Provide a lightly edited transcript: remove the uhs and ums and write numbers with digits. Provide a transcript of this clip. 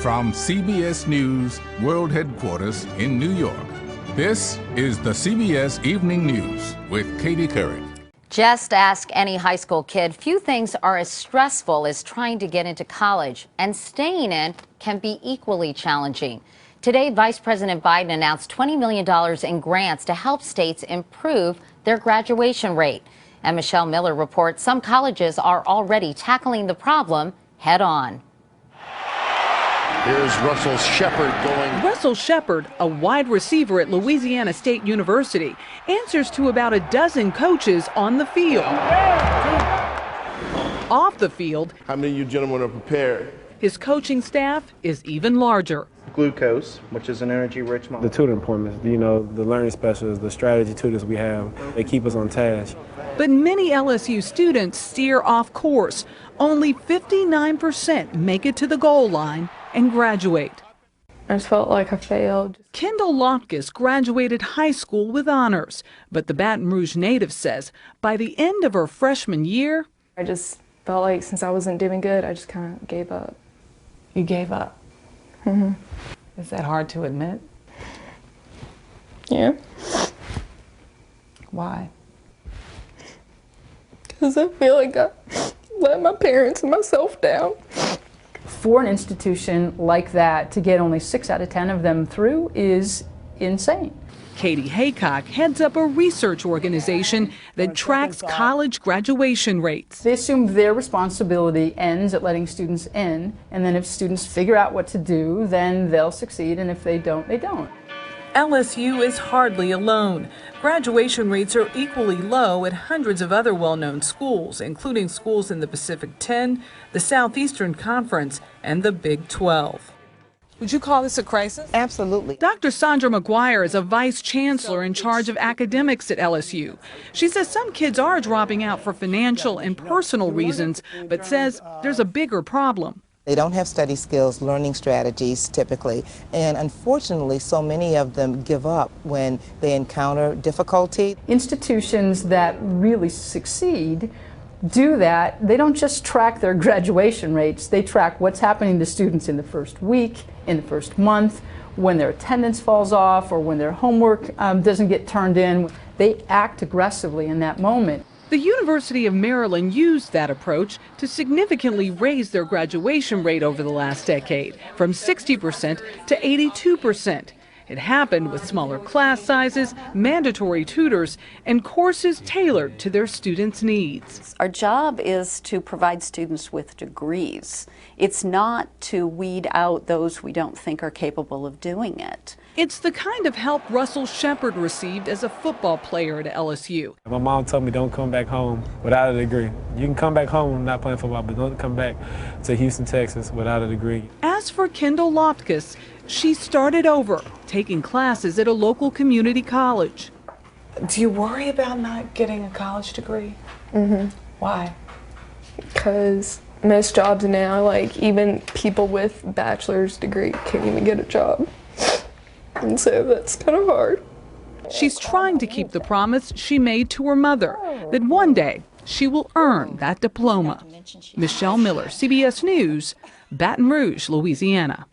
From CBS News World Headquarters in New York, this is the CBS Evening News with Katie Couric. Just ask any high school kid. Few things are as stressful as trying to get into college, and staying in can be equally challenging. Today, Vice President Biden announced $20 million in grants to help states improve their graduation rate. And Michelle Miller reports some colleges are already tackling the problem head on. Here's Russell Shepard going. Russell Shepard, a wide receiver at Louisiana State University, answers to about a dozen coaches on the field. Off the field, how many of you gentlemen are prepared? His coaching staff is even larger. Glucose, which is an energy-rich molecule. The tutoring appointments, the learning specialists, the strategy tutors we have, they keep us on task. But many LSU students steer off course. Only 59% make it to the goal line and graduate. I just felt like I failed. Kendall Lopkis graduated high school with honors, but the Baton Rouge native says by the end of her freshman year, I just felt like since I wasn't doing good, I just kind of gave up. You gave up? Mm-hmm. Is that hard to admit? Yeah. Why? Because I feel like I let my parents and myself down. For an institution like that to get only 6 out of 10 of them through is insane. Katie Haycock heads up a research organization that tracks college graduation rates. They assume their responsibility ends at letting students in, and then if students figure out what to do, then they'll succeed, and if they don't, they don't. LSU is hardly alone. Graduation rates are equally low at hundreds of other well-known schools, including schools in the Pacific 10, the Southeastern Conference, and the Big 12. Would you call this a crisis? Absolutely. Dr. Sandra McGuire is a vice chancellor in charge of academics at LSU. She says some kids are dropping out for financial and personal reasons, but says there's a bigger problem. They don't have study skills, learning strategies typically, and unfortunately so many of them give up when they encounter difficulty. Institutions that really succeed do that. They don't just track their graduation rates, they track what's happening to students in the first week, in the first month, when their attendance falls off or when their homework doesn't get turned in. They act aggressively in that moment. The University of Maryland used that approach to significantly raise their graduation rate over the last decade, from 60% to 82%. It happened with smaller class sizes, mandatory tutors, and courses tailored to their students' needs. Our job is to provide students with degrees. It's not to weed out those we don't think are capable of doing it. It's the kind of help Russell Shepard received as a football player at LSU. My mom told me don't come back home without a degree. You can come back home not playing football, but don't come back to Houston, Texas without a degree. As for Kendall Lopkis, she started over, taking classes at a local community college. Do you worry about not getting a college degree? Mm-hmm. Why? Because most jobs now, like even people with bachelor's degree can't even get a job. And so that's kind of hard. She's trying to keep the promise she made to her mother that one day she will earn that diploma. Michelle Miller, CBS News, Baton Rouge, Louisiana.